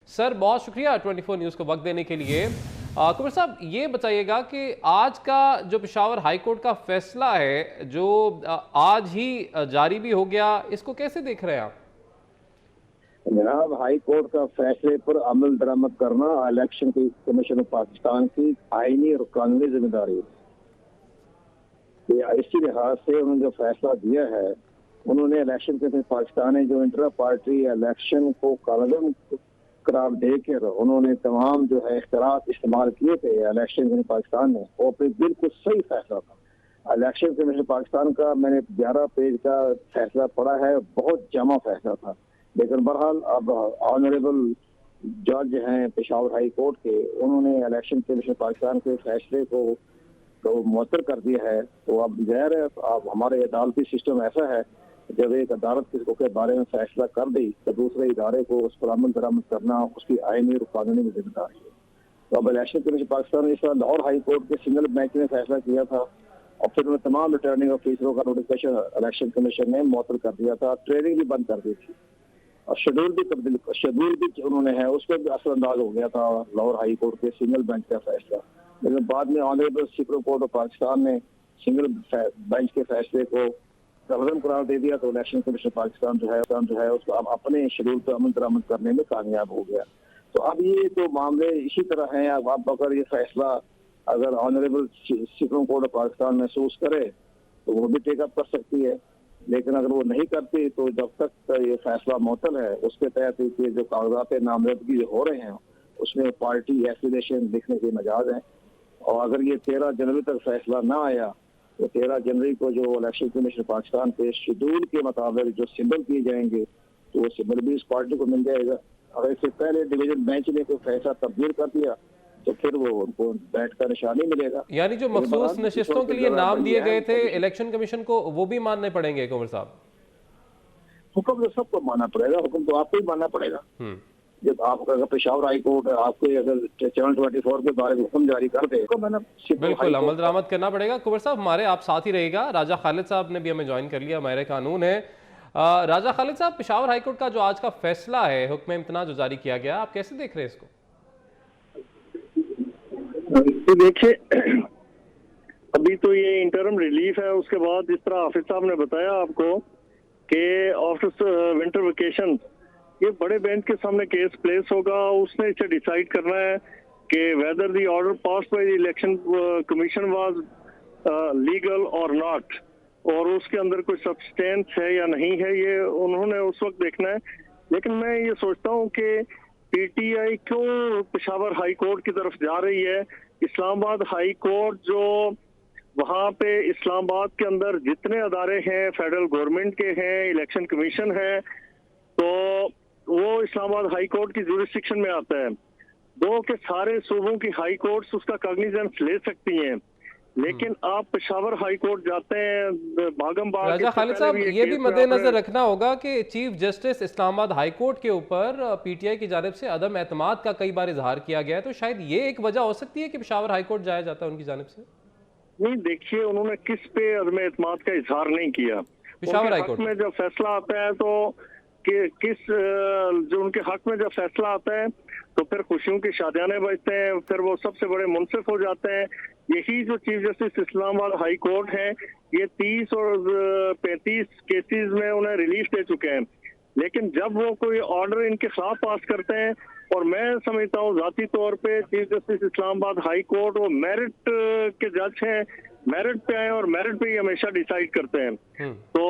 Sir बहुत शुक्रिया 24 news को वक्त देने के लिए। कुमार साहब ये बताइएगा कि आज का जो पेशावर हाई कोर्ट का फैसला है जो आज ही जारी भी हो गया, इसको कैसे देख रहे हैं आप? जनाब, हाई कोर्ट का फैसले पर अमल दरामद करना इलेक्शन कमीशन ऑफ पाकिस्तान की आईनी और कानूनी जिम्मेदारी है। इसी लिहाज से उन्होंने जो फैसला दिया है, उन्होंने इलेक्शन कमीशन पाकिस्तान ने जो इंटर पार्टी इलेक्शन को कानून करार देकर उन्होंने तमाम जो है इख्तियारात इस्तेमाल किए थे इलेक्शन कमीशन पाकिस्तान ने, वो बिल्कुल सही फैसला था। इलेक्शन कमीशन पाकिस्तान का मैंने 11 पेज का फैसला पढ़ा है, बहुत जमा फैसला था। लेकिन बहरहाल अब ऑनरेबल जज हैं पेशावर हाई कोर्ट के, उन्होंने इलेक्शन कमीशन पाकिस्तान के फैसले को तो मुअत्तर कर दिया है। तो अब ज़ाहिर है, अब हमारे अदालती सिस्टम ऐसा है, जब एक अदालत किसी के बारे में फैसला कर दी तो दूसरे इदारे को उस पर अमल दरामद करना उसकी आईनी और कानूनी जिम्मेदारी है। तो अब इलेक्शन कमीशन पाकिस्तान ने इस बार लाहौर हाई कोर्ट के सिंगल बेंच ने फैसला किया था और फिर उन्होंने तमाम रिटर्निंग ऑफिसरों का नोटिफिकेशन इलेक्शन कमीशन ने मुअत्तर कर दिया था, ट्रेनिंग भी बंद कर दी थी और शेड्यूल भी उन्होंने है उस पर भी असरअंदाज हो गया था लाहौर हाई कोर्ट के सिंगल बेंच का फैसला। लेकिन बाद में honourable supreme court of Pakistan ने सिंगल बेंच के फैसले को तहरीम करार दे दिया। तो इलेक्शन कमीशन पाकिस्तान जो है उसको अब अपने शेड्यूल पर अमल दरामद करने में कामयाब हो गया। तो अब ये तो मामले इसी तरह हैं। अब अगर ये फैसला अगर honourable supreme court of Pakistan महसूस करे तो वो भी टेकअप कर सकती है, लेकिन अगर वो नहीं करती तो जब तक ये फैसला मुअत्तल है उसके तहत ये जो कागजात नामजदगी हो रहे हैं उसमें पार्टी एफिलिएशन लिखने के मजाज हैं। और अगर ये 13 जनवरी तक फैसला ना आया तो 13 जनवरी को जो इलेक्शन कमीशन पाकिस्तान के शेड्यूल के मुताबिक जो सिंबल किए जाएंगे तो वो सिंबल भी इस पार्टी को मिल जाएगा। अगर इससे पहले डिवीजन बेंच ने कोई फैसला तब्दील कर दिया तो फिर वो उनको बैठ का निशान नहीं मिलेगा। यानी जो मखसूस नशिस्तों के लिए नाम दिए गए थे इलेक्शन कमीशन को, वो भी मानने पड़ेंगे कुंवर साहब? हुक्म तो सबको मानना पड़ेगा, हुक्म तो आपको ही मानना पड़ेगा। जब आपका अगर पेशावर हाई कोर्ट आपको अगर चैनल 24 के बारे में हुक्म जारी कर दे तो मैंने बिल्कुल अमल दरामद करना पड़ेगा। कुंवर साहब हमारे आप साथ ही रहेगा। राजा खालिद साहब ने भी हमें ज्वाइन कर लिया, माहिर कानून है। राजा खालिद साहब, पेशावर हाई कोर्ट का जो आज का फैसला है, हुक्म इम्तना जो जारी किया गया, आप कैसे देख रहे हैं इसको? तो देखिए, अभी तो ये इंटरम रिलीफ है। उसके बाद जिस तरह हाफिज साहब ने बताया आपको कि आफ्टर विंटर वेकेशन ये बड़े बेंच के सामने केस प्लेस होगा, उसने इसे डिसाइड करना है कि whether the order passed by the election commission was legal और नॉट, और उसके अंदर कोई सब्सटेंस है या नहीं है, ये उन्होंने उस वक्त देखना है। लेकिन मैं ये सोचता हूँ कि पीटीआई क्यों पेशावर हाई कोर्ट की तरफ जा रही है। इस्लामाबाद हाई कोर्ट जो वहाँ पे इस्लामाबाद के अंदर जितने अदारे हैं फेडरल गवर्नमेंट के हैं, इलेक्शन कमीशन है, तो वो इस्लामाबाद हाई कोर्ट की जुरिस्डिक्शन में आता है। दो के सारे सूबों की हाई कोर्ट्स उसका कॉग्निजेंस ले सकती हैं, लेकिन आप पेशावर हाई कोर्ट जाते हैं भागम भाग। राजा खालिद साहब, ये भी मद्देनजर रखना होगा कि chief justice Islamabad high court के ऊपर पीटीआई की जानिब से अदम एतमाद का कई बार इजहार किया गया है, तो शायद ये एक वजह हो सकती है कि पेशावर हाई कोर्ट जाया जाता है उनकी जानिब से। नहीं, देखिए, उन्होंने किस पे अदम एतमाद का इजहार नहीं किया। पेशावर हाई कोर्ट में जब फैसला आता है तो जो उनके हक में जब फैसला आता है तो फिर खुशियों की शादियाने बजते हैं, फिर वो सबसे बड़े मुनसिफ हो जाते हैं। यही जो chief justice Islamabad high court है, ये 30 और 35 केसेस में उन्हें रिलीफ दे चुके हैं। लेकिन जब वो कोई ऑर्डर इनके खिलाफ पास करते हैं, और मैं समझता हूँ जाती तौर पे chief justice Islamabad high court वो मेरिट के जज हैं, मेरिट पे आए और मेरिट पे ही हमेशा डिसाइड करते हैं, तो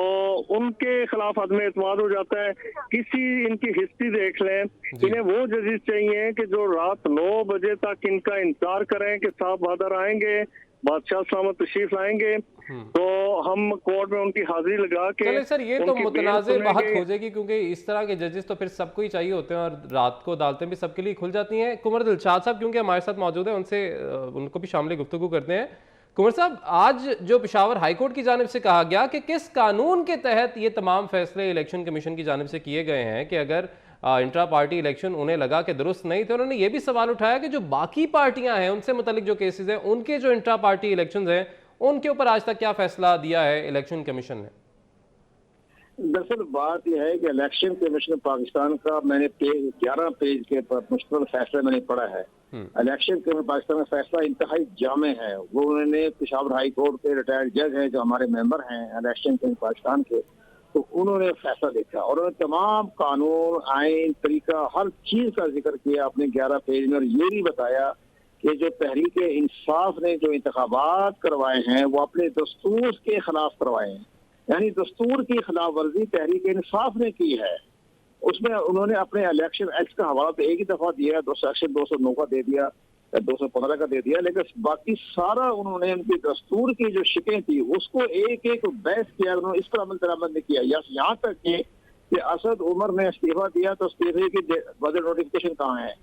उनके खिलाफ अदम एतमाद हो जाता है। किसी इनकी हिस्ट्री देख लें, इन्हें वो जजेस चाहिए कि जो रात 9 बजे तक इनका इंतजार करें कि साहब बहादुर आएंगे, बादशाह सलामत तशरीफ लाएंगे, तो हम कोर्ट में उनकी हाजिरी लगा के। चले सर, ये तो मुतनाज़े बात हो जाएगी क्योंकि इस तरह के जजेस तो फिर सबको ही चाहिए होते हैं और रात को अदालतें भी सबके लिए खुल जाती हैं। कुंवर दिलशाद साहब क्योंकि हमारे साथ मौजूद है, उनको भी शामिल गुफ्तगू करते हैं। कुंवर साहब, आज जो पेशावर हाई कोर्ट की जानिब से कहा गया कि किस कानून के तहत ये तमाम फैसले इलेक्शन कमीशन की जानिब से किए गए हैं कि अगर इंट्रा पार्टी इलेक्शन उन्हें लगा कि दुरुस्त नहीं, तो उन्होंने ये भी सवाल उठाया कि जो बाकी पार्टियां हैं उनसे मुतल्लिक जो केसेस हैं, उनके जो इंट्रा पार्टी इलेक्शंस हैं, उनके ऊपर आज तक क्या फैसला दिया है इलेक्शन कमीशन ने? दरअसल बात यह है कि इलेक्शन कमीशन पाकिस्तान का मैंने 11 पेज के मुश्तमिल फैसला मैंने पढ़ा है। इलेक्शन कमीशन पाकिस्तान का फैसला इंतहाई जामे है। वो उन्होंने पेशावर हाई कोर्ट के रिटायर्ड जज हैं जो हमारे मेंबर हैं इलेक्शन कमीशन पाकिस्तान के, तो उन्होंने फैसला देखा और उन्होंने तमाम कानून, आइन, तरीका, हर चीज का जिक्र किया अपने 11 पेज में, और ये भी बताया कि जो तहरीक इंसाफ ने जो इंतखाबात करवाए हैं वो अपने दस्तूर के खिलाफ करवाए हैं, यानी दस्तूर की खिलाफ वर्जी तहरीक इंसाफ ने की है। उसमें उन्होंने अपने इलेक्शन एक्ट का हवाला तो एक ही दफा दिया, सेक्शन 209 का दे दिया, 215 का दे दिया, लेकिन बाकी सारा उन्होंने उनकी दस्तूर की जो शिकें थी उसको एक एक बहस किया, उन्होंने इस पर अमल दरामद नहीं किया। यहाँ तक कि असद उमर ने इस्तीफा दिया तो इस्तीफे की बदल नोटिफिकेशन कहाँ है,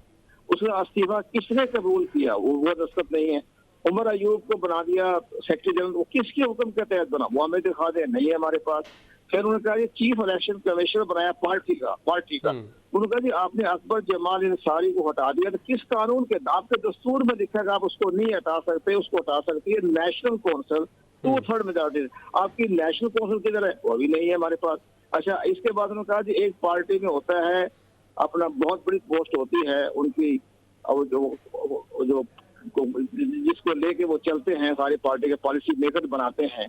उसने इस्तीफा किसने कबूल किया, वो दस्तखत नहीं है। उमर अयूब को बना दिया सेक्रेटरी जनरल, वो किसके हुक्म के तहत बना, वो हमें दिखा दे, नहीं है हमारे पास। फिर उन्होंने कहा ये चीफ इलेक्शन कमिश्नर बनाया पार्टी का। उन्होंने कहा जी आपने अकबर जमाल इंसारी को हटा दिया, तो किस कानून के, आपके दस्तूर में लिखा है आप उसको नहीं हटा सकते, उसको हटा सकती है नेशनल कौंसिल 2/3 मेजॉरिटी। आपकी नेशनल कौंसिल किधर है, वो भी नहीं है हमारे पास। अच्छा, इसके बाद उन्होंने कहा जी एक पार्टी में होता है अपना बहुत बड़ी पोस्ट होती है उनकी, और जो जिसको लेके वो चलते हैं, सारी पार्टी के पॉलिसी मेकर बनाते हैं,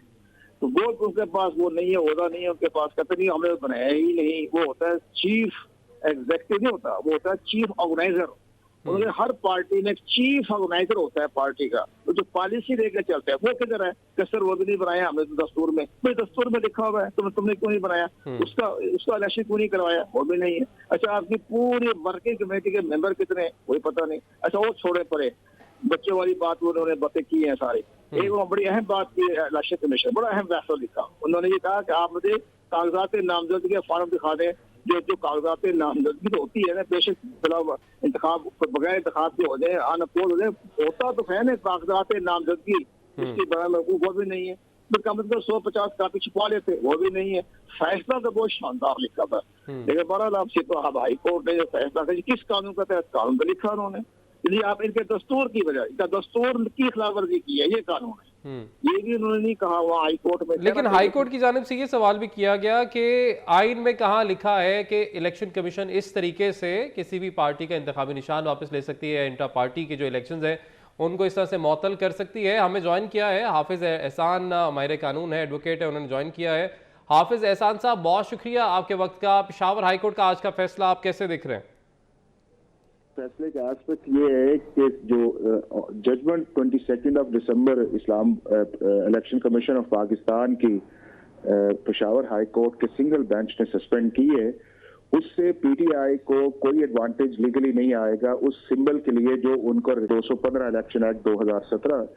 तो वो उनके पास वो नहीं है, ओहदा नहीं है उनके पास, कहते नहीं हमने बनाया ही नहीं। वो होता है चीफ एग्जीक्यूटिव नहीं होता, वो होता है चीफ ऑर्गेनाइजर। उन्होंने हर पार्टी में चीफ ऑर्गेनाइजर होता है पार्टी का, तो जो पॉलिसी लेकर चलते हैं वो किधर है, सर वो भी नहीं बनाया हमने तो दस्तूर में, भाई दस्तूर में लिखा हुआ है, तुमने क्यों नहीं बनाया, उसका इलेक्शन क्यों नहीं करवाया, वो भी नहीं है। अच्छा, आपकी पूरी वर्किंग कमेटी के मेंबर कितने, कोई पता नहीं। अच्छा, वो छोड़े पड़े, बच्चों वाली बात उन्होंने बातें की हैं सारी। एक वो बड़ी अहम बात की इलेक्शन कमीशन, बड़ा अहम फैसला लिखा, उन्होंने ये कहा कि आप मुझे कागजात नामजदगी के फॉर्म दिखा दें, जो कागजात नामजदगी तो होती है ना, बेशक इंतखाब बगैर इंतखाब के हो जाए, अनअपोज हो जाए, होता तो है ना कागजात नामजदगी, उसकी बड़ा वो भी नहीं है। तो कम से कम 150 कापी छुपा लेते, वो भी नहीं है। फैसला तो बहुत शानदार लिखा था, लेकिन बहरहाल आपसे तो अब हाई कोर्ट ने जो फैसला किया, किस कानून का तहत, कानून तो लिखा उन्होंने, यदि आप इनके दस्तूर की वजह, इनका दस्तूर की खिलाफवर्जी की है, ये कानून है, ये भी उन्होंने नहीं कहा वहाँ हाई कोर्ट में। लेकिन हाई कोर्ट की जानिब से ये सवाल भी किया गया कि आइन में कहाँ लिखा है कि इलेक्शन कमीशन इस तरीके से किसी भी पार्टी का इंतखाबी निशान वापस ले सकती है, इंटर पार्टी के जो इलेक्शंस है उनको इस तरह से मअतल कर सकती है। हमें ज्वाइन किया है हाफिज एहसान, माहिर कानून है, एडवोकेट है, उन्होंने ज्वाइन किया है। हाफिज एहसान साहब, बहुत शुक्रिया आपके वक्त का। पेशावर हाई कोर्ट का आज का फैसला आप कैसे देख रहे हैं? फैसले का एस्पेक्ट ये है कि जो जजमेंट 22 दिसंबर इस्लाम इलेक्शन कमीशन ऑफ पाकिस्तान की पेशावर हाई कोर्ट के सिंगल बेंच ने सस्पेंड की है, उससे पीटीआई को कोई एडवांटेज लीगली नहीं आएगा उस सिंबल के लिए जो उनको 215 इलेक्शन एक्ट 2017